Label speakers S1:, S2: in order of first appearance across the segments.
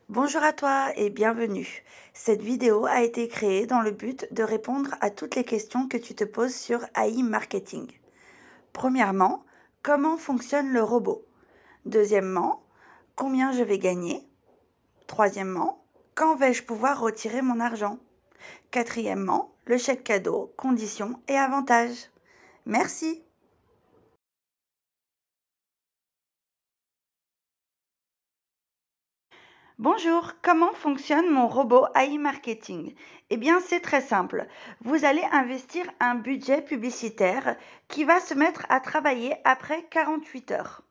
S1: Bonjour à toi et bienvenue. Cette vidéo a été créée dans le but de répondre à toutes les questions que tu te poses sur AI Marketing. Premièrement, comment fonctionne le robot? Deuxièmement, combien je vais gagner? Troisièmement, quand vais-je pouvoir retirer mon argent? Quatrièmement, le chèque cadeau, conditions et avantages. Merci. Bonjour, comment fonctionne mon robot AI Marketing? Eh bien, c'est très simple. Vous allez investir un budget publicitaire qui va se mettre à travailler après 48 heures.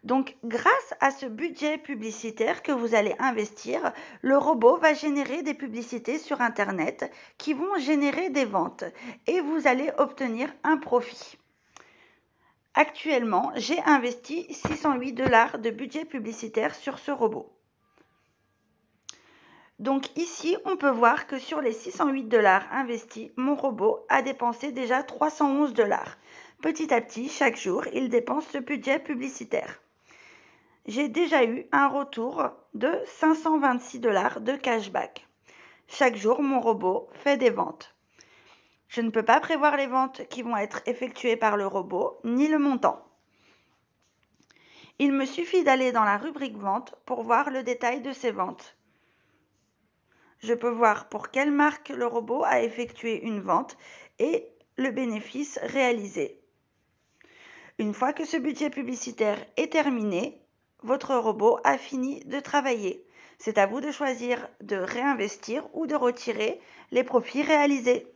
S1: Donc, grâce à ce budget publicitaire que vous allez investir, le robot va générer des publicités sur Internet qui vont générer des ventes et vous allez obtenir un profit. Actuellement, j'ai investi 608 $ de budget publicitaire sur ce robot. Donc ici, on peut voir que sur les 608 $ investis, mon robot a dépensé déjà 311 $. Petit à petit, chaque jour, il dépense ce budget publicitaire. J'ai déjà eu un retour de 526 $ de cashback. Chaque jour, mon robot fait des ventes. Je ne peux pas prévoir les ventes qui vont être effectuées par le robot, ni le montant. Il me suffit d'aller dans la rubrique vente pour voir le détail de ces ventes. Je peux voir pour quelle marque le robot a effectué une vente et le bénéfice réalisé. Une fois que ce budget publicitaire est terminé, votre robot a fini de travailler. C'est à vous de choisir de réinvestir ou de retirer les profits réalisés.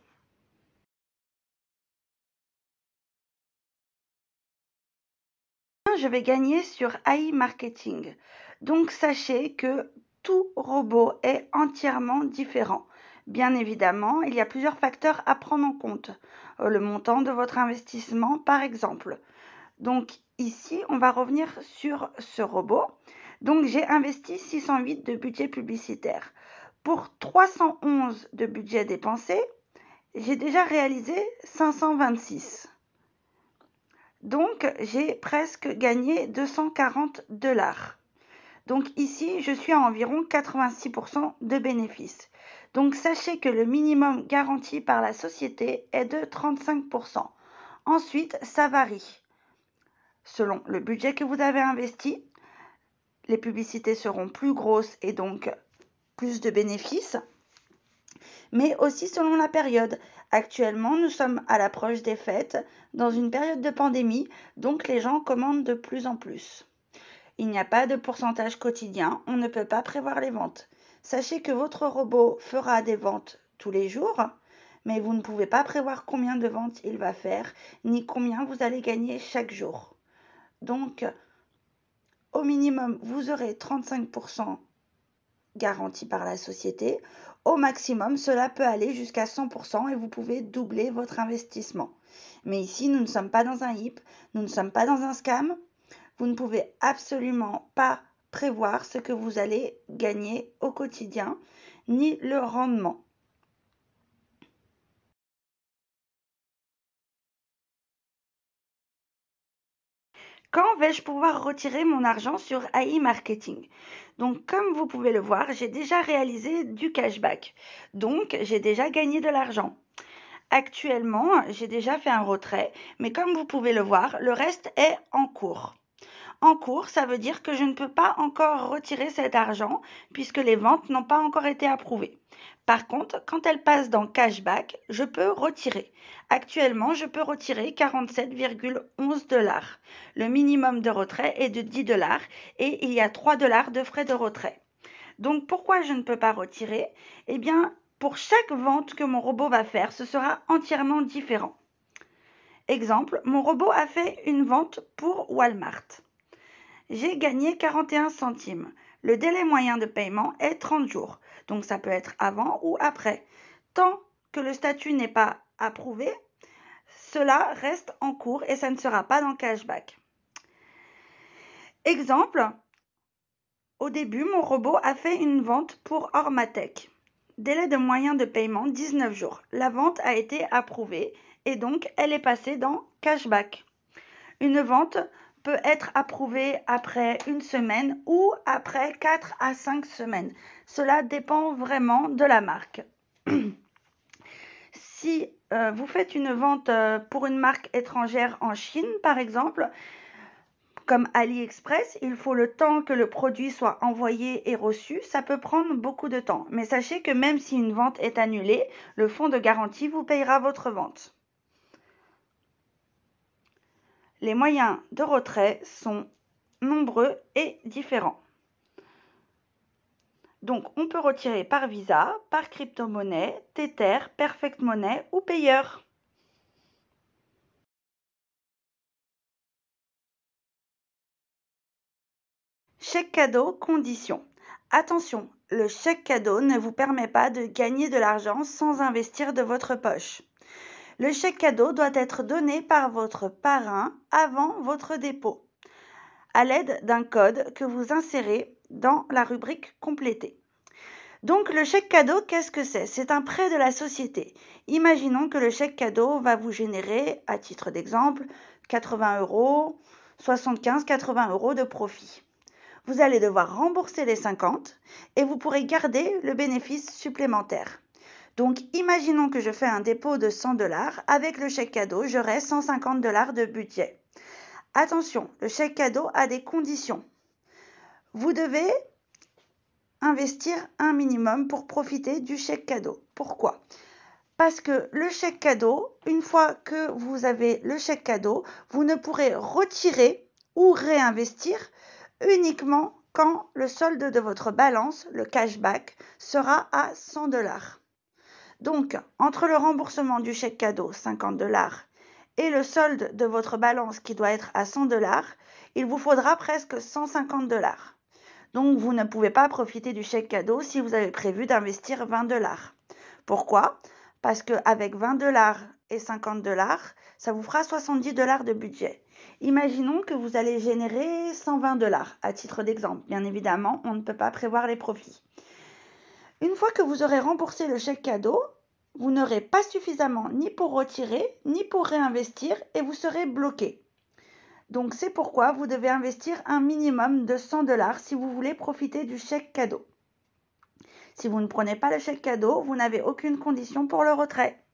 S1: Je vais gagner sur AI Marketing. Donc sachez que tout robot est entièrement différent. Bien évidemment, il y a plusieurs facteurs à prendre en compte. Le montant de votre investissement, par exemple. Donc ici, on va revenir sur ce robot. Donc j'ai investi 608 de budget publicitaire. Pour 311 de budget dépensé, j'ai déjà réalisé 526. Donc, j'ai presque gagné 240 $. Donc ici, je suis à environ 86% de bénéfices. Donc sachez que le minimum garanti par la société est de 35%. Ensuite, ça varie. Selon le budget que vous avez investi, les publicités seront plus grosses et donc plus de bénéfices, mais aussi selon la période. Actuellement, nous sommes à l'approche des fêtes, dans une période de pandémie, donc les gens commandent de plus en plus. Il n'y a pas de pourcentage quotidien, on ne peut pas prévoir les ventes. Sachez que votre robot fera des ventes tous les jours, mais vous ne pouvez pas prévoir combien de ventes il va faire, ni combien vous allez gagner chaque jour. Donc, au minimum, vous aurez 35% garanti par la société. Au maximum, cela peut aller jusqu'à 100% et vous pouvez doubler votre investissement. Mais ici, nous ne sommes pas dans un HIP, nous ne sommes pas dans un scam. Vous ne pouvez absolument pas prévoir ce que vous allez gagner au quotidien, ni le rendement. Quand vais-je pouvoir retirer mon argent sur AI Marketing? Donc, comme vous pouvez le voir, j'ai déjà réalisé du cashback. Donc, j'ai déjà gagné de l'argent. Actuellement, j'ai déjà fait un retrait, mais comme vous pouvez le voir, le reste est en cours. En cours, ça veut dire que je ne peux pas encore retirer cet argent puisque les ventes n'ont pas encore été approuvées. Par contre, quand elles passent dans cashback, je peux retirer. Actuellement, je peux retirer 47,11 $. Le minimum de retrait est de 10 $ et il y a 3 $ de frais de retrait. Donc pourquoi je ne peux pas retirer? Eh bien, pour chaque vente que mon robot va faire, ce sera entièrement différent. Exemple, mon robot a fait une vente pour Walmart. J'ai gagné 41 centimes. Le délai moyen de paiement est 30 jours. Donc ça peut être avant ou après. Tant que le statut n'est pas approuvé, cela reste en cours et ça ne sera pas dans cashback. Exemple, au début, mon robot a fait une vente pour Ormatech. Délai de moyen de paiement 19 jours. La vente a été approuvée et donc elle est passée dans cashback. Une vente peut être approuvé après 1 semaine ou après 4 à 5 semaines. Cela dépend vraiment de la marque. Si vous faites une vente pour une marque étrangère en Chine, par exemple, comme AliExpress, il faut le temps que le produit soit envoyé et reçu. Ça peut prendre beaucoup de temps. Mais sachez que même si une vente est annulée, le fonds de garantie vous payera votre vente. Les moyens de retrait sont nombreux et différents. Donc, on peut retirer par Visa, par crypto-monnaie, Tether, Perfect Money ou payeur. Chèque cadeau, conditions. Attention, le chèque cadeau ne vous permet pas de gagner de l'argent sans investir de votre poche. Le chèque cadeau doit être donné par votre parrain avant votre dépôt, à l'aide d'un code que vous insérez dans la rubrique complétée. Donc le chèque cadeau, qu'est-ce que c'est? C'est un prêt de la société. Imaginons que le chèque cadeau va vous générer, à titre d'exemple, 80 €, 75, 80 € de profit. Vous allez devoir rembourser les 50 et vous pourrez garder le bénéfice supplémentaire. Donc, imaginons que je fais un dépôt de 100 $. Avec le chèque cadeau, j'aurai 150 $ de budget. Attention, le chèque cadeau a des conditions. Vous devez investir un minimum pour profiter du chèque cadeau. Pourquoi? Parce que le chèque cadeau, une fois que vous avez le chèque cadeau, vous ne pourrez retirer ou réinvestir uniquement quand le solde de votre balance, le cashback, sera à 100 $. Donc, entre le remboursement du chèque cadeau, 50 $ et le solde de votre balance qui doit être à 100 $, il vous faudra presque 150 $. Donc, vous ne pouvez pas profiter du chèque cadeau si vous avez prévu d'investir 20 $. Pourquoi? Parce qu'avec 20 $ et 50 $, ça vous fera 70 $ de budget. Imaginons que vous allez générer 120 $, à titre d'exemple. Bien évidemment, on ne peut pas prévoir les profits. Une fois que vous aurez remboursé le chèque cadeau, vous n'aurez pas suffisamment ni pour retirer, ni pour réinvestir et vous serez bloqué. Donc c'est pourquoi vous devez investir un minimum de 100 $ si vous voulez profiter du chèque cadeau. Si vous ne prenez pas le chèque cadeau, vous n'avez aucune condition pour le retrait.